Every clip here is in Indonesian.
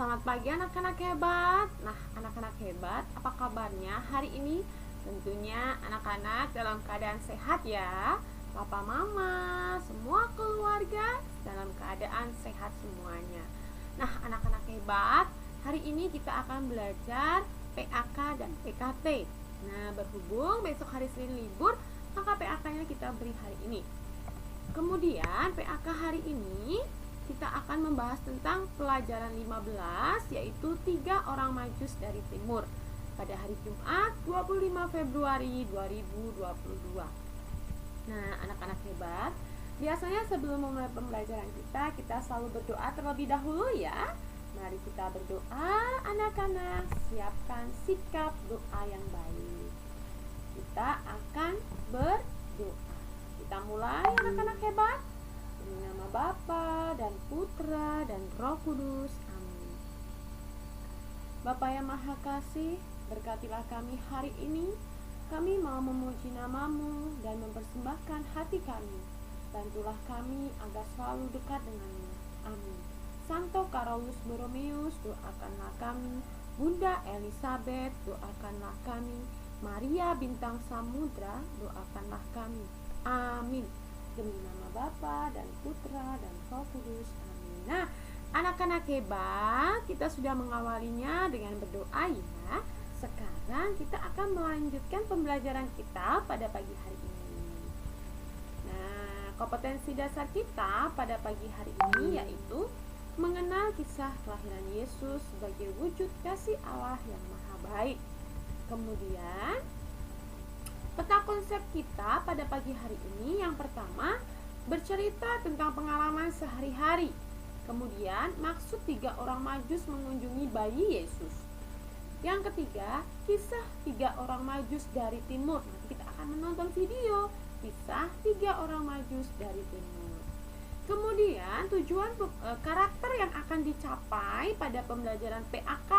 Selamat pagi anak-anak hebat. Nah, anak-anak hebat, apa kabarnya hari ini? Tentunya anak-anak dalam keadaan sehat ya. Papa, mama, semua keluarga dalam keadaan sehat semuanya. Nah, anak-anak hebat, hari ini kita akan belajar PAK dan PKT. Nah, berhubung besok hari Senin libur, maka PAK-nya kita beri hari ini. Kemudian PAK hari ini kita akan membahas tentang pelajaran 15, yaitu 3 orang Majus dari Timur pada hari Jumat 25 Februari 2022. Nah, anak-anak hebat, biasanya sebelum memulai pembelajaran kita selalu berdoa terlebih dahulu ya. Mari kita berdoa, anak-anak, siapkan sikap doa yang baik. Kita akan berdoa. Kita mulai anak-anak hebat. Demi nama Bapa dan Putra dan Roh Kudus. Amin. Bapa yang Maha Kasih, berkatilah kami hari ini. Kami mau memuji nama-Mu dan mempersembahkan hati kami. Bantulah kami agar selalu dekat denganmu. Amin. Santo Carolus Borromeus, doakanlah kami. Bunda Elizabeth, doakanlah kami. Maria Bintang Samudra, doakanlah kami. Amin. Demi nama Bapa dan Putra dan Roh Kudus. Amin. Nah, anak-anak hebat, kita sudah mengawalinya dengan berdoa ya. Sekarang kita akan melanjutkan pembelajaran kita pada pagi hari ini. Nah, kompetensi dasar kita pada pagi hari ini yaitu mengenal kisah kelahiran Yesus sebagai wujud kasih Allah yang maha baik. Kemudian peta konsep kita pada pagi hari ini yang pertama bercerita tentang pengalaman sehari-hari. Kemudian maksud 3 orang Majus mengunjungi bayi Yesus. Yang ketiga, kisah 3 orang Majus dari Timur. Nanti kita akan menonton video kisah 3 orang Majus dari Timur. Kemudian tujuan karakter yang akan dicapai pada pembelajaran PAK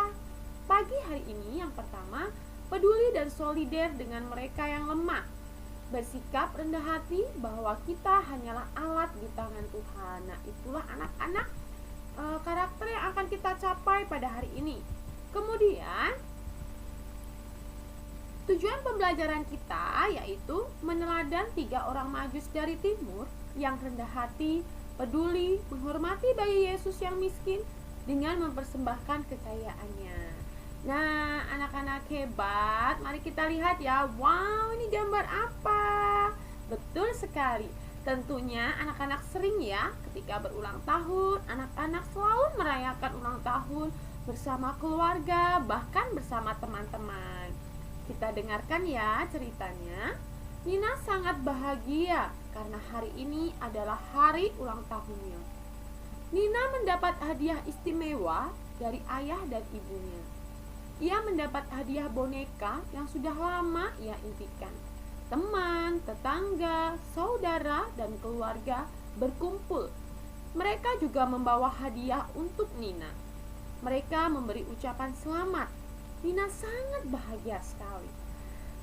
pagi hari ini yang pertama, peduli dan solider dengan mereka yang lemah. Bersikap rendah hati bahwa kita hanyalah alat di tangan Tuhan. Nah, itulah anak-anak karakter yang akan kita capai pada hari ini. Kemudian tujuan pembelajaran kita yaitu meneladan 3 orang Majus dari Timur yang rendah hati, peduli, menghormati bayi Yesus yang miskin dengan mempersembahkan kekayaannya. Nah, anak-anak hebat, mari kita lihat ya. Wow, ini gambar apa? Betul sekali. Tentunya anak-anak sering ya, ketika berulang tahun, anak-anak selalu merayakan ulang tahun bersama keluarga, bahkan bersama teman-teman. Kita dengarkan ya ceritanya. Nina sangat bahagia karena hari ini adalah hari ulang tahunnya. Nina mendapat hadiah istimewa dari ayah dan ibunya. Ia mendapat hadiah boneka yang sudah lama ia impikan. Teman, tetangga, saudara, dan keluarga berkumpul. Mereka juga membawa hadiah untuk Nina. Mereka memberi ucapan selamat. Nina sangat bahagia sekali.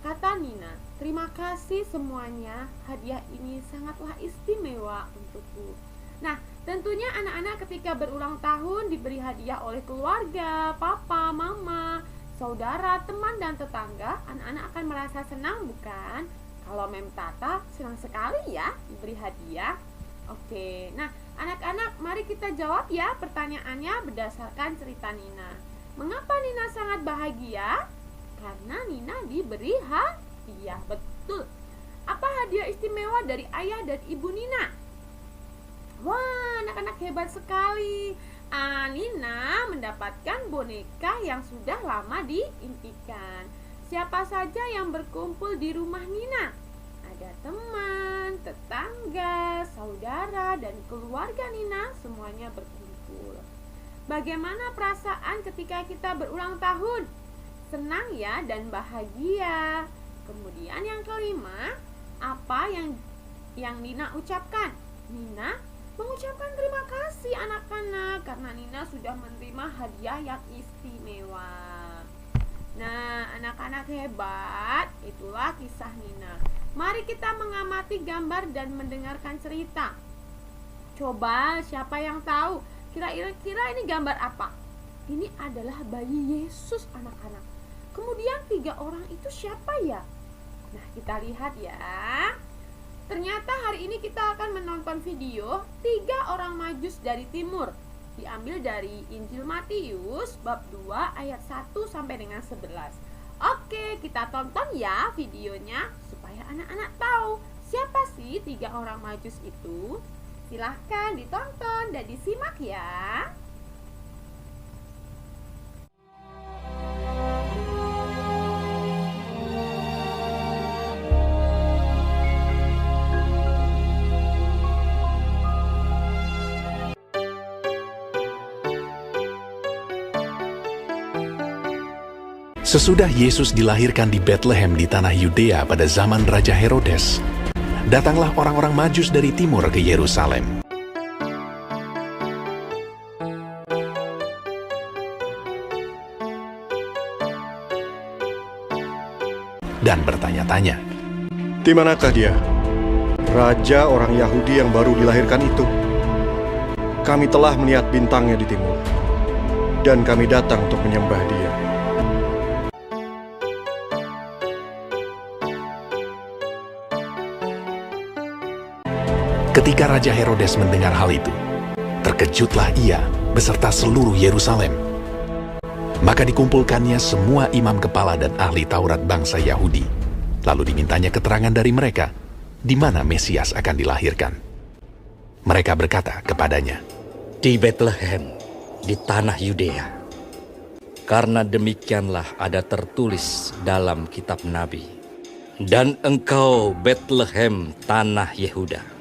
Kata Nina, "Terima kasih semuanya, hadiah ini sangatlah istimewa untukku." Nah, tentunya anak-anak ketika berulang tahun diberi hadiah oleh keluarga, papa, mama, saudara, teman, dan tetangga, anak-anak akan merasa senang bukan? Kalau Mem Tata senang sekali ya diberi hadiah. Oke, nah anak-anak mari kita jawab ya pertanyaannya berdasarkan cerita Nina. Mengapa Nina sangat bahagia? Karena Nina diberi hadiah, betul. Apa hadiah istimewa dari ayah dan ibu Nina? Wah, anak-anak hebat sekali. Nina mendapatkan boneka yang sudah lama diimpikan. Siapa saja yang berkumpul di rumah Nina? Ada teman, tetangga, saudara, dan keluarga Nina, semuanya berkumpul. Bagaimana perasaan ketika kita berulang tahun? Senang ya dan bahagia. Kemudian yang kelima, apa yang Nina ucapkan? Nina mengucapkan terima kasih anak-anak karena Nina sudah menerima hadiah yang istimewa. Nah, anak-anak hebat, itulah kisah Nina. Mari kita mengamati gambar dan mendengarkan cerita. Coba siapa yang tahu? Kira-kira ini gambar apa? ini adalah bayi Yesus anak-anak. Kemudian 3 orang itu siapa ya? Nah, kita lihat ya. Ternyata hari ini kita akan menonton video 3 orang Majus dari timur. Diambil dari Injil Matius bab 2 ayat 1 sampai dengan 11. Oke, kita tonton ya videonya supaya anak-anak tahu siapa sih 3 orang Majus itu. Silahkan ditonton dan disimak ya. Sesudah Yesus dilahirkan di Bethlehem di tanah Yudea pada zaman Raja Herodes, datanglah orang-orang Majus dari timur ke Yerusalem. Dan bertanya-tanya, "Di manakah dia? Raja orang Yahudi yang baru dilahirkan itu. Kami telah melihat bintangnya di timur, dan kami datang untuk menyembah dia." Ketika Raja Herodes mendengar hal itu, terkejutlah ia beserta seluruh Yerusalem. Maka dikumpulkannya semua imam kepala dan ahli Taurat bangsa Yahudi. Lalu dimintanya keterangan dari mereka, di mana Mesias akan dilahirkan. Mereka berkata kepadanya, "Di Bethlehem, di tanah Yudea. Karena demikianlah ada tertulis dalam kitab Nabi. Dan engkau Bethlehem, tanah Yehuda.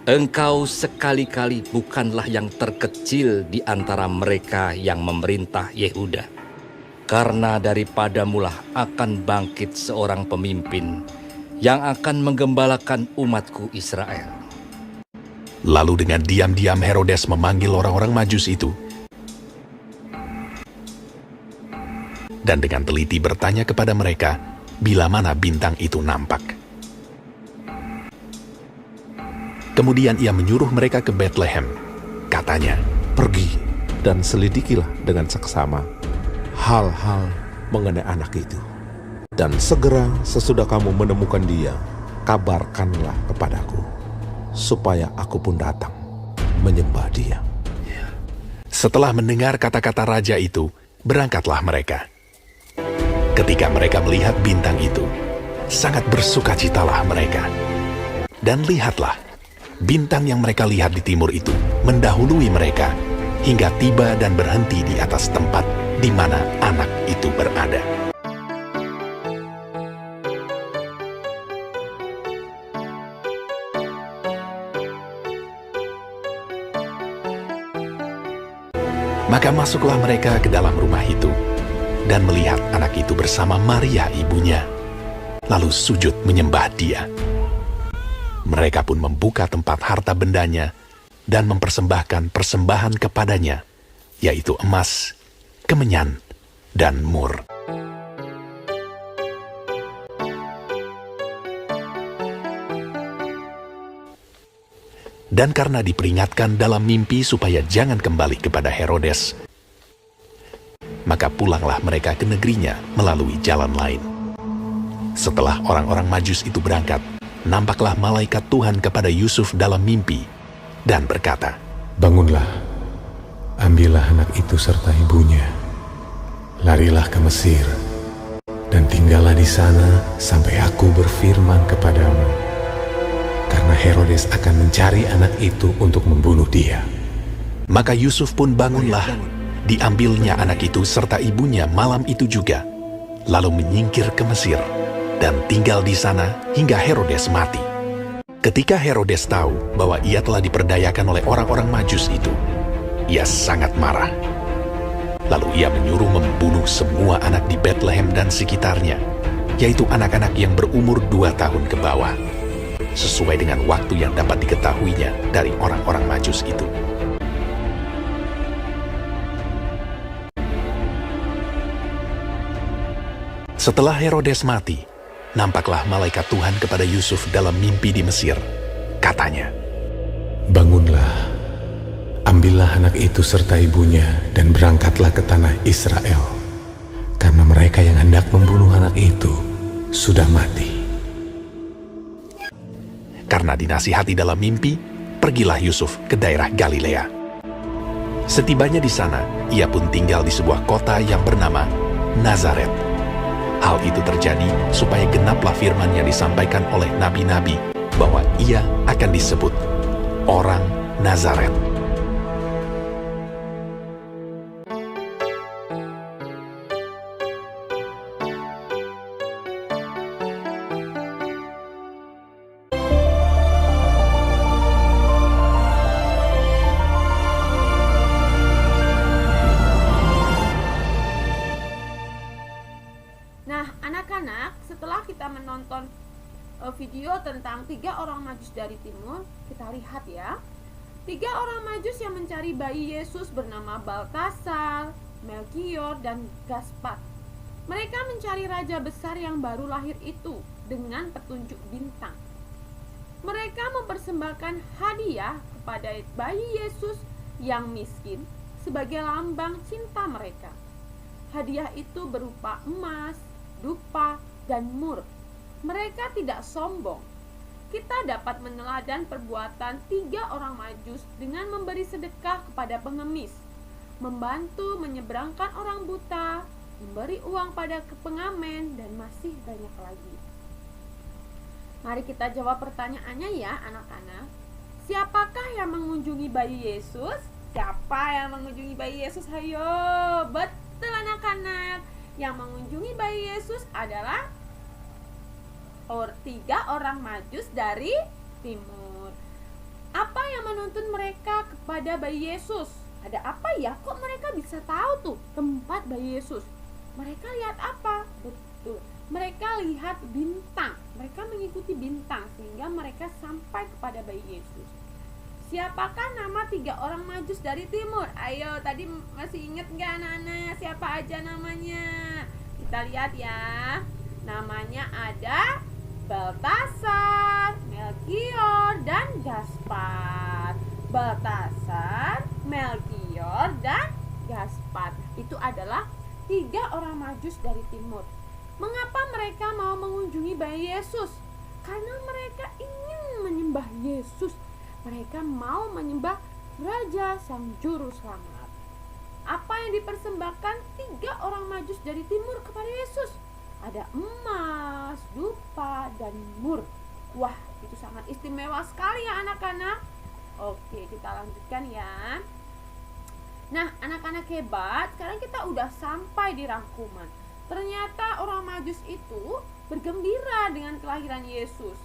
Engkau sekali-kali bukanlah yang terkecil di antara mereka yang memerintah Yehuda. Karena daripadamulah akan bangkit seorang pemimpin yang akan menggembalakan umatku Israel." Lalu dengan diam-diam Herodes memanggil orang-orang Majus itu, dan dengan teliti bertanya kepada mereka, bila mana bintang itu nampak. Kemudian ia menyuruh mereka ke Bethlehem. Katanya, "Pergi dan selidikilah dengan seksama hal-hal mengenai anak itu. Dan segera sesudah kamu menemukan dia, kabarkanlah kepadaku, supaya aku pun datang menyembah dia." Setelah mendengar kata-kata raja itu, berangkatlah mereka. Ketika mereka melihat bintang itu, sangat bersukacitalah mereka. Dan lihatlah, bintang yang mereka lihat di timur itu mendahului mereka hingga tiba dan berhenti di atas tempat di mana anak itu berada. Maka masuklah mereka ke dalam rumah itu dan melihat anak itu bersama Maria ibunya, lalu sujud menyembah dia. Mereka pun membuka tempat harta bendanya dan mempersembahkan persembahan kepadanya, yaitu emas, kemenyan, dan mur. Dan karena diperingatkan dalam mimpi supaya jangan kembali kepada Herodes, maka pulanglah mereka ke negerinya melalui jalan lain. Setelah orang-orang Majus itu berangkat, nampaklah malaikat Tuhan kepada Yusuf dalam mimpi dan berkata, "Bangunlah, ambillah anak itu serta ibunya, larilah ke Mesir, dan tinggallah di sana sampai aku berfirman kepadamu, karena Herodes akan mencari anak itu untuk membunuh dia." Maka Yusuf pun bangunlah, diambilnya anak itu serta ibunya malam itu juga, lalu menyingkir ke Mesir, dan tinggal di sana hingga Herodes mati. Ketika Herodes tahu bahwa ia telah diperdayakan oleh orang-orang Majus itu, ia sangat marah. Lalu ia menyuruh membunuh semua anak di Bethlehem dan sekitarnya, yaitu anak-anak yang berumur 2 tahun ke bawah, sesuai dengan waktu yang dapat diketahuinya dari orang-orang Majus itu. Setelah Herodes mati, nampaklah malaikat Tuhan kepada Yusuf dalam mimpi di Mesir. Katanya, "Bangunlah, Ambillah anak itu serta ibunya dan berangkatlah ke tanah Israel, karena mereka yang hendak membunuh anak itu sudah mati. Karena dinasihati dalam mimpi, pergilah Yusuf ke daerah Galilea. Setibanya di sana, ia pun tinggal di sebuah kota yang bernama Nazaret. Hal itu terjadi supaya genaplah firman yang disampaikan oleh nabi-nabi bahwa ia akan disebut orang Nazaret. Nah, anak-anak, setelah kita menonton video tentang 3 orang majus dari timur, kita lihat ya. 3 orang majus yang mencari bayi Yesus bernama Baltasar, Melkior, dan Gaspar. Mereka mencari raja besar yang baru lahir itu dengan petunjuk bintang. Mereka mempersembahkan hadiah kepada bayi Yesus yang miskin sebagai lambang cinta mereka. Hadiah itu berupa emas, dupa, dan mur. Mereka tidak sombong. Kita dapat meneladan perbuatan 3 orang majus dengan memberi sedekah kepada pengemis, membantu menyeberangkan orang buta, memberi uang pada pengamen, dan masih banyak lagi. Mari kita jawab pertanyaannya ya anak-anak. Siapakah yang mengunjungi bayi Yesus? Siapa yang mengunjungi bayi Yesus? Hayo, betul anak-anak. Yang mengunjungi bayi Yesus adalah 3 orang majus dari timur. Apa yang menuntun mereka kepada bayi Yesus? Ada apa ya? Kok mereka bisa tahu tuh tempat bayi Yesus? Mereka lihat apa? Betul, mereka lihat bintang. Mereka mengikuti bintang sehingga mereka sampai kepada bayi Yesus. Siapakah nama 3 orang majus dari timur? Ayo, tadi masih ingat gak anak-anak? Siapa aja namanya? Kita lihat ya. Namanya ada Baltasar, Melkior, dan Gaspar. Baltasar, Melkior, dan Gaspar. Itu adalah 3 orang majus dari timur. Mengapa mereka mau mengunjungi bayi Yesus? Karena mereka ingin menyembah Yesus. Mereka mau menyembah Raja Sang Juru Selamat. Apa yang dipersembahkan 3 orang majus dari timur kepada Yesus? Ada emas, dupa, dan mur. Wah, itu sangat istimewa sekali ya anak-anak. Oke, kita lanjutkan ya. Nah, anak-anak hebat, sekarang kita udah sampai di rangkuman. Ternyata orang majus itu bergembira dengan kelahiran Yesus.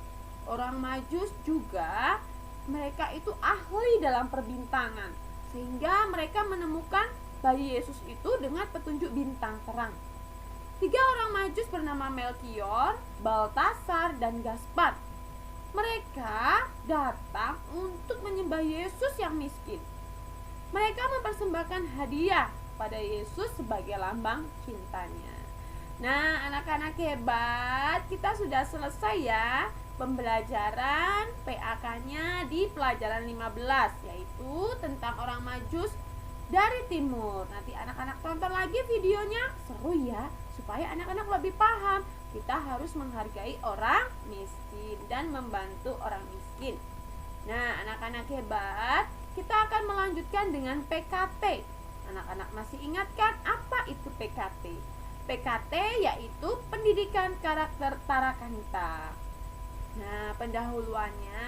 Orang majus juga mereka itu ahli dalam perbintangan, sehingga mereka menemukan bayi Yesus itu dengan petunjuk bintang terang. 3 orang majus bernama Melkior, Baltasar, dan Gaspar. Mereka datang untuk menyembah Yesus yang miskin. Mereka mempersembahkan hadiah pada Yesus sebagai lambang cintanya. Nah, anak-anak hebat, kita sudah selesai ya pembelajaran PAK-nya di pelajaran 15, yaitu tentang orang majus dari timur. Nanti anak-anak tonton lagi videonya, seru ya, supaya anak-anak lebih paham. Kita harus menghargai orang miskin dan membantu orang miskin. Nah, anak-anak hebat, kita akan melanjutkan dengan PKT. Anak-anak masih ingat kan apa itu PKT? PKT yaitu pendidikan karakter Tarakanita. Nah, pendahuluannya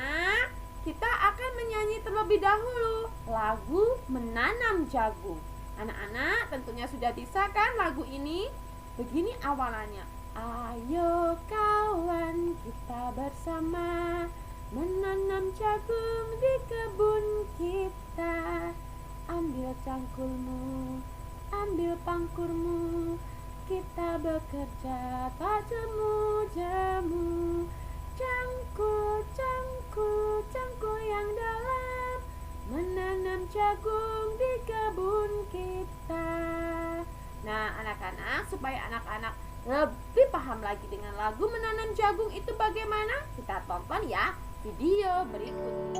kita akan menyanyi terlebih dahulu lagu Menanam Jagung. Anak-anak tentunya sudah bisa kan lagu ini? Begini awalannya. Ayo kawan, kita bersama menanam jagung di kebun kita. Ambil cangkulmu, ambil pangkurmu, kita bekerja tak jemu-jemu. Cangkul, cangkul, cangkul yang dalam, menanam jagung di kebun kita. Nah, anak-anak, supaya anak-anak lebih paham lagi dengan lagu Menanam Jagung itu bagaimana, kita tonton ya video berikut.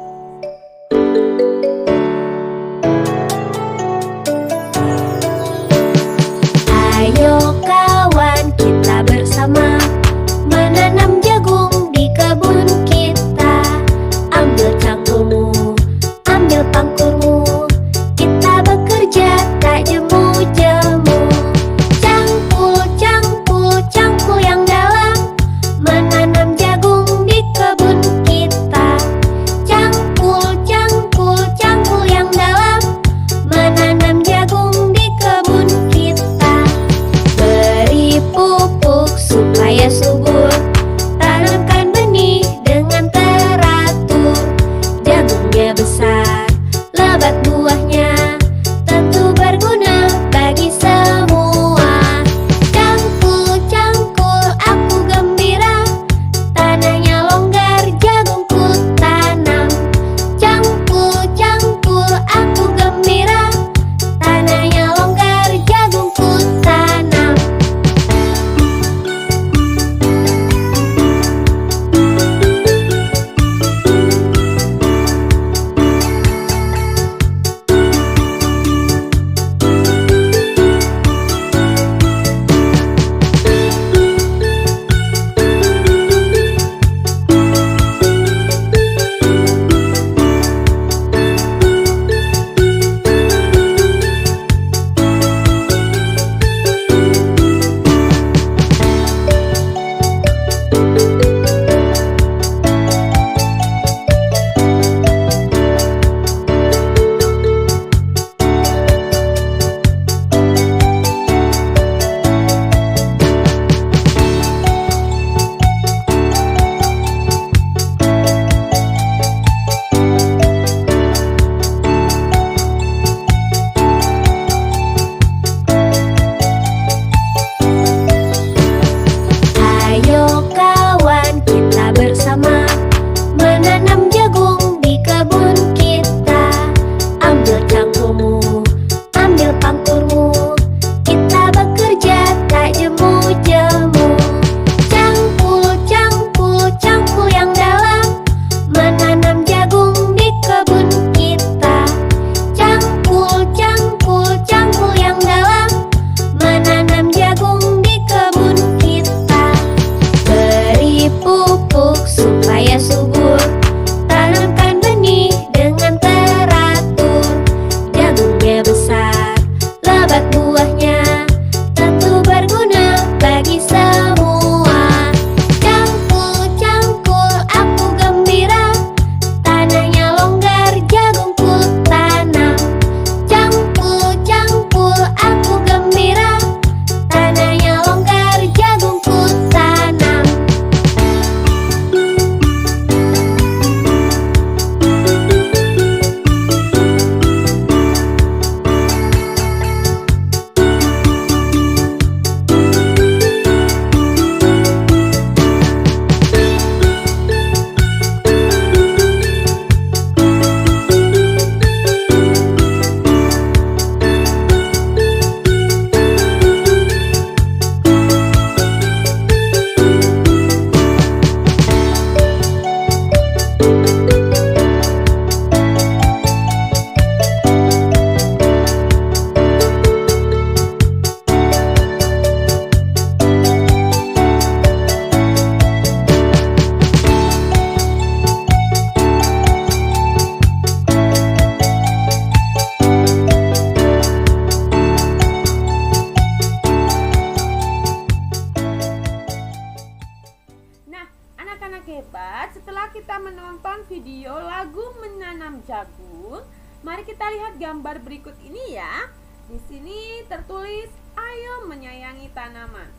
berikut ini ya. Di sini tertulis ayo menyayangi tanaman.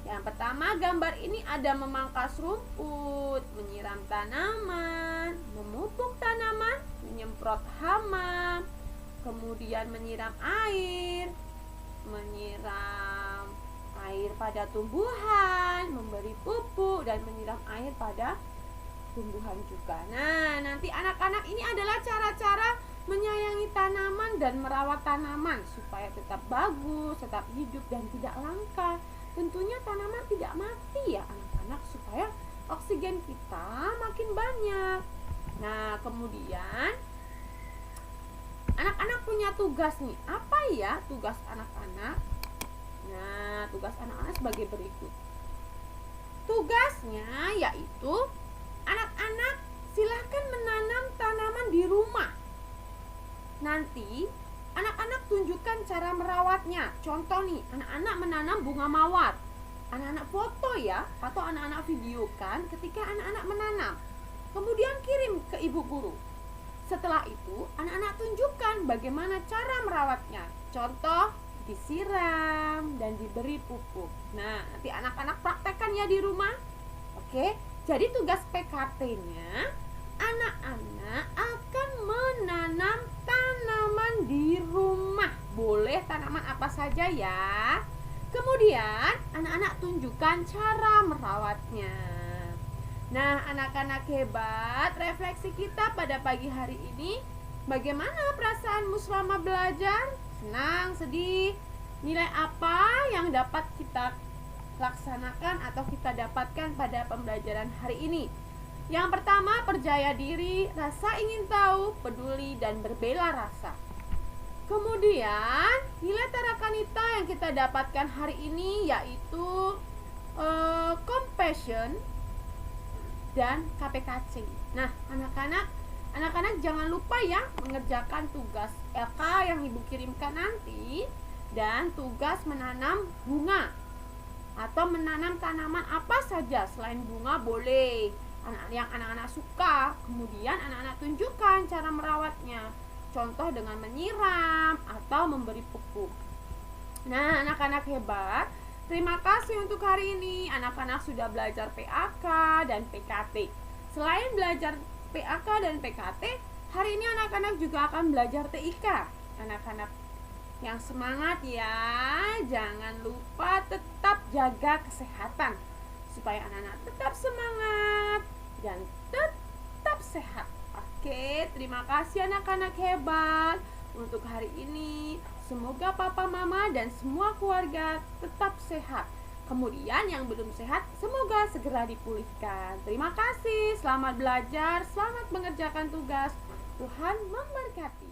Yang pertama, gambar ini ada memangkas rumput, menyiram tanaman, memupuk tanaman, menyemprot hama, kemudian menyiram air pada tumbuhan, memberi pupuk, dan menyiram air pada tumbuhan juga. Nah, nanti anak-anak ini adalah cara-cara menyayangi tanaman dan merawat tanaman supaya tetap bagus, tetap hidup dan tidak langka. Tentunya tanaman tidak mati ya anak-anak, supaya oksigen kita makin banyak. Nah, kemudian anak-anak punya tugas nih. Apa ya tugas anak-anak? Nah, tugas anak-anak sebagai berikut. Tugasnya yaitu anak-anak silahkan menanam tanaman di rumah. Nanti anak-anak tunjukkan cara merawatnya. Contoh nih, anak-anak menanam bunga mawar. Anak-anak foto ya, atau anak-anak videokan ketika anak-anak menanam. Kemudian kirim ke ibu guru. Setelah itu, anak-anak tunjukkan bagaimana cara merawatnya. Contoh, disiram dan diberi pupuk. Nah, nanti anak-anak praktekkan ya di rumah. Oke, jadi tugas PKT-nya, anak-anak akan menanam tanaman di rumah. Boleh tanaman apa saja ya. Kemudian anak-anak tunjukkan cara merawatnya. Nah, anak-anak hebat, refleksi kita pada pagi hari ini, bagaimana perasaanmu selama belajar? Senang, sedih? Nilai apa yang dapat kita laksanakan atau kita dapatkan pada pembelajaran hari ini? Yang pertama, percaya diri, rasa ingin tahu, peduli, dan berbela rasa. Kemudian, nilai tarakanita yang kita dapatkan hari ini yaitu compassion dan KPKC. Nah, anak-anak jangan lupa ya mengerjakan tugas LK yang ibu kirimkan nanti, dan tugas menanam bunga atau menanam tanaman apa saja selain bunga boleh yang anak-anak suka. Kemudian anak-anak tunjukkan cara merawatnya, contoh dengan menyiram atau memberi pupuk. Nah, anak-anak hebat, terima kasih untuk hari ini. Anak-anak sudah belajar PAK dan PKT. Selain belajar PAK dan PKT, hari ini anak-anak juga akan belajar TIK. Anak-anak yang semangat ya, jangan lupa tetap jaga kesehatan supaya anak-anak tetap semangat dan tetap sehat. Oke, terima kasih anak-anak hebat untuk hari ini. Semoga papa, mama, dan semua keluarga tetap sehat. Kemudian yang belum sehat, semoga segera dipulihkan. Terima kasih, selamat belajar, selamat mengerjakan tugas. Tuhan memberkati.